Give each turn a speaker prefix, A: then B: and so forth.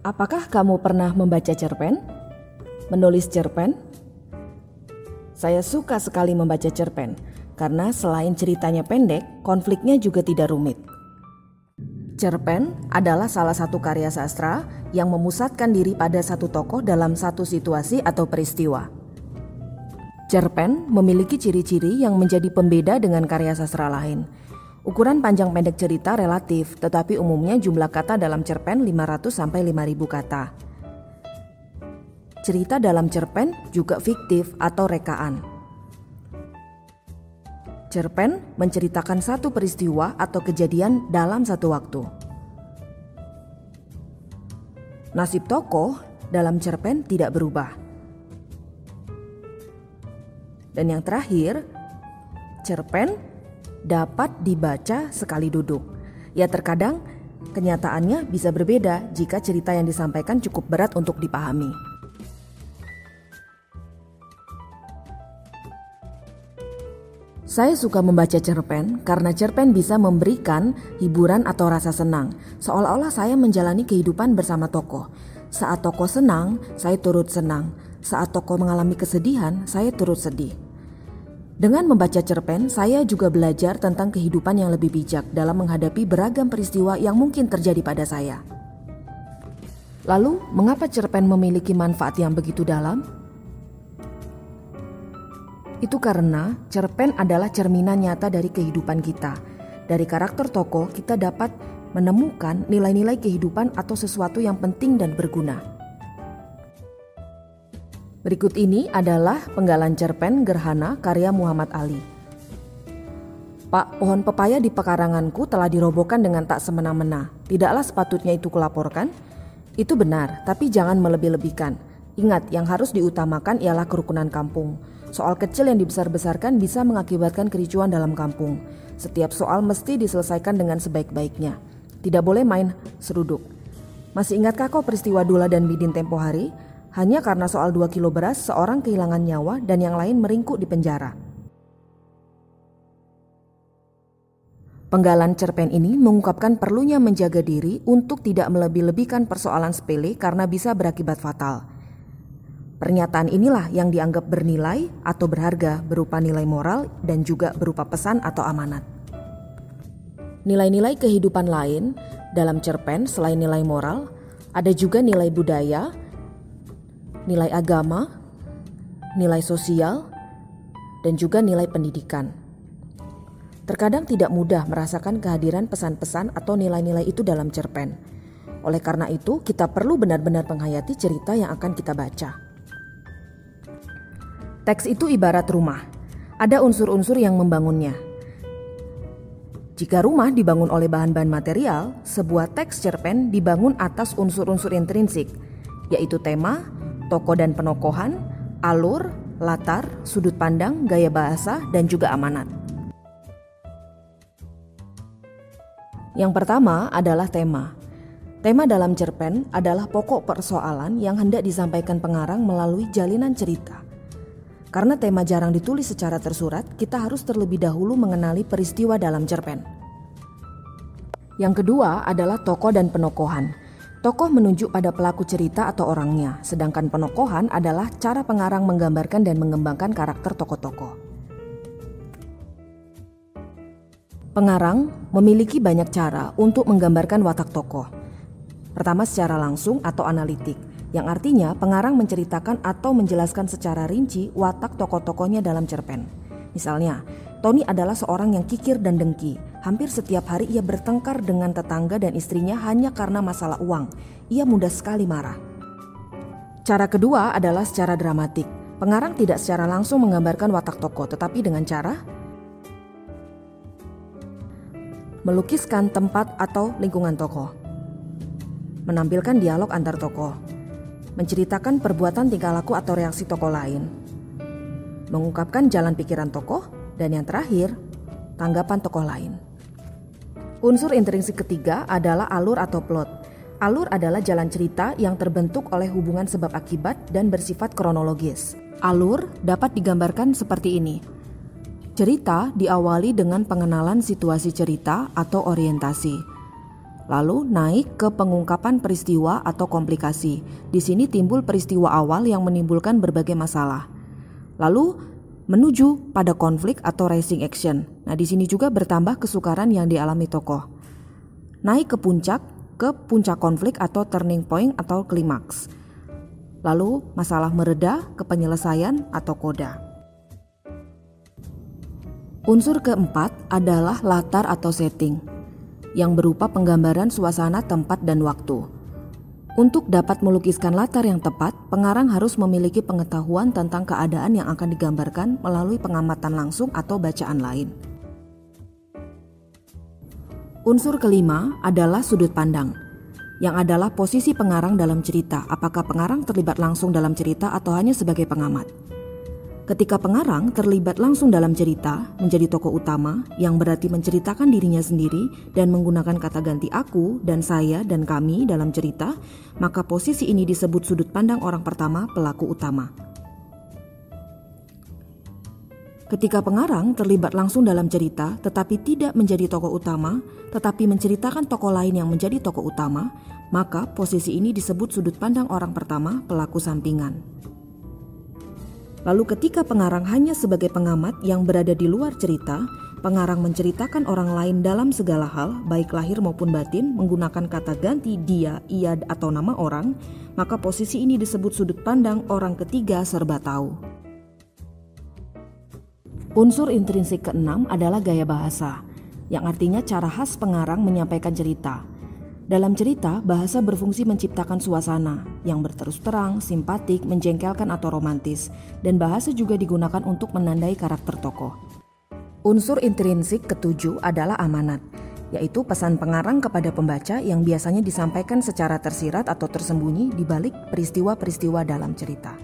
A: Apakah kamu pernah membaca cerpen? Menulis cerpen? Saya suka sekali membaca cerpen karena selain ceritanya pendek, konfliknya juga tidak rumit. Cerpen adalah salah satu karya sastra yang memusatkan diri pada satu tokoh dalam satu situasi atau peristiwa. Cerpen memiliki ciri-ciri yang menjadi pembeda dengan karya sastra lain. Ukuran panjang pendek cerita relatif, tetapi umumnya jumlah kata dalam cerpen 500 sampai 5000 kata. Cerita dalam cerpen juga fiktif atau rekaan. Cerpen menceritakan satu peristiwa atau kejadian dalam satu waktu. Nasib tokoh dalam cerpen tidak berubah. Dan yang terakhir, cerpen dapat dibaca sekali duduk. Ya terkadang kenyataannya bisa berbeda jika cerita yang disampaikan cukup berat untuk dipahami. Saya suka membaca cerpen karena cerpen bisa memberikan hiburan atau rasa senang, seolah-olah saya menjalani kehidupan bersama tokoh. Saat tokoh senang, saya turut senang. Saat tokoh mengalami kesedihan, saya turut sedih. Dengan membaca cerpen, saya juga belajar tentang kehidupan yang lebih bijak dalam menghadapi beragam peristiwa yang mungkin terjadi pada saya. Lalu, mengapa cerpen memiliki manfaat yang begitu dalam? Itu karena cerpen adalah cerminan nyata dari kehidupan kita. Dari karakter tokoh, kita dapat menemukan nilai-nilai kehidupan atau sesuatu yang penting dan berguna. Berikut ini adalah penggalan cerpen Gerhana karya Muhammad Ali. Pak, pohon pepaya di pekaranganku telah dirobohkan dengan tak semena-mena. Tidaklah sepatutnya itu kulaporkan? Itu benar, tapi jangan melebih-lebihkan. Ingat, yang harus diutamakan ialah kerukunan kampung. Soal kecil yang dibesar-besarkan bisa mengakibatkan kericuan dalam kampung. Setiap soal mesti diselesaikan dengan sebaik-baiknya. Tidak boleh main seruduk. Masih ingatkah kau peristiwa Dula dan Midin tempo hari? Hanya karena soal 2 kilo beras, seorang kehilangan nyawa dan yang lain meringkuk di penjara. Penggalan cerpen ini mengungkapkan perlunya menjaga diri untuk tidak melebih-lebihkan persoalan sepele karena bisa berakibat fatal. Pernyataan inilah yang dianggap bernilai atau berharga berupa nilai moral dan juga berupa pesan atau amanat. Nilai-nilai kehidupan lain dalam cerpen selain nilai moral, ada juga nilai budaya, nilai agama, nilai sosial, dan juga nilai pendidikan. Terkadang tidak mudah merasakan kehadiran pesan-pesan atau nilai-nilai itu dalam cerpen. Oleh karena itu, kita perlu benar-benar menghayati cerita yang akan kita baca. Teks itu ibarat rumah. Ada unsur-unsur yang membangunnya. Jika rumah dibangun oleh bahan-bahan material, sebuah teks cerpen dibangun atas unsur-unsur intrinsik, yaitu tema, tokoh dan penokohan, alur, latar, sudut pandang, gaya bahasa, dan juga amanat. Yang pertama adalah tema. Tema dalam cerpen adalah pokok persoalan yang hendak disampaikan pengarang melalui jalinan cerita. Karena tema jarang ditulis secara tersurat, kita harus terlebih dahulu mengenali peristiwa dalam cerpen. Yang kedua adalah tokoh dan penokohan. Tokoh menunjuk pada pelaku cerita atau orangnya, sedangkan penokohan adalah cara pengarang menggambarkan dan mengembangkan karakter tokoh-tokoh. Pengarang memiliki banyak cara untuk menggambarkan watak tokoh. Pertama secara langsung atau analitik, yang artinya pengarang menceritakan atau menjelaskan secara rinci watak tokoh-tokohnya dalam cerpen. Misalnya, Tony adalah seorang yang kikir dan dengki. Hampir setiap hari ia bertengkar dengan tetangga dan istrinya hanya karena masalah uang. Ia mudah sekali marah. Cara kedua adalah secara dramatik. Pengarang tidak secara langsung menggambarkan watak tokoh, tetapi dengan cara melukiskan tempat atau lingkungan tokoh, menampilkan dialog antar tokoh, menceritakan perbuatan tingkah laku atau reaksi tokoh lain, mengungkapkan jalan pikiran tokoh, dan yang terakhir, tanggapan tokoh lain. Unsur intrinsik ketiga adalah alur atau plot. Alur adalah jalan cerita yang terbentuk oleh hubungan sebab akibat dan bersifat kronologis. Alur dapat digambarkan seperti ini. Cerita diawali dengan pengenalan situasi cerita atau orientasi. Lalu naik ke pengungkapan peristiwa atau komplikasi. Di sini timbul peristiwa awal yang menimbulkan berbagai masalah. Lalu menuju pada konflik atau rising action. Nah, di sini juga bertambah kesukaran yang dialami tokoh. Naik ke puncak konflik atau turning point atau klimaks. Lalu masalah mereda ke penyelesaian atau koda. Unsur keempat adalah latar atau setting, yang berupa penggambaran suasana, tempat, dan waktu. Untuk dapat melukiskan latar yang tepat, pengarang harus memiliki pengetahuan tentang keadaan yang akan digambarkan melalui pengamatan langsung atau bacaan lain. Unsur kelima adalah sudut pandang, yang adalah posisi pengarang dalam cerita. Apakah pengarang terlibat langsung dalam cerita atau hanya sebagai pengamat? Ketika pengarang terlibat langsung dalam cerita, menjadi tokoh utama yang berarti menceritakan dirinya sendiri dan menggunakan kata ganti aku dan saya dan kami dalam cerita, maka posisi ini disebut sudut pandang orang pertama, pelaku utama. Ketika pengarang terlibat langsung dalam cerita tetapi tidak menjadi tokoh utama, tetapi menceritakan tokoh lain yang menjadi tokoh utama, maka posisi ini disebut sudut pandang orang pertama, pelaku sampingan. Lalu ketika pengarang hanya sebagai pengamat yang berada di luar cerita, pengarang menceritakan orang lain dalam segala hal, baik lahir maupun batin, menggunakan kata ganti dia, ia, atau nama orang, maka posisi ini disebut sudut pandang orang ketiga serba tahu. Unsur intrinsik keenam adalah gaya bahasa, yang artinya cara khas pengarang menyampaikan cerita. Dalam cerita, bahasa berfungsi menciptakan suasana yang berterus terang, simpatik, menjengkelkan atau romantis, dan bahasa juga digunakan untuk menandai karakter tokoh. Unsur intrinsik ketujuh adalah amanat, yaitu pesan pengarang kepada pembaca yang biasanya disampaikan secara tersirat atau tersembunyi di balik peristiwa-peristiwa dalam cerita.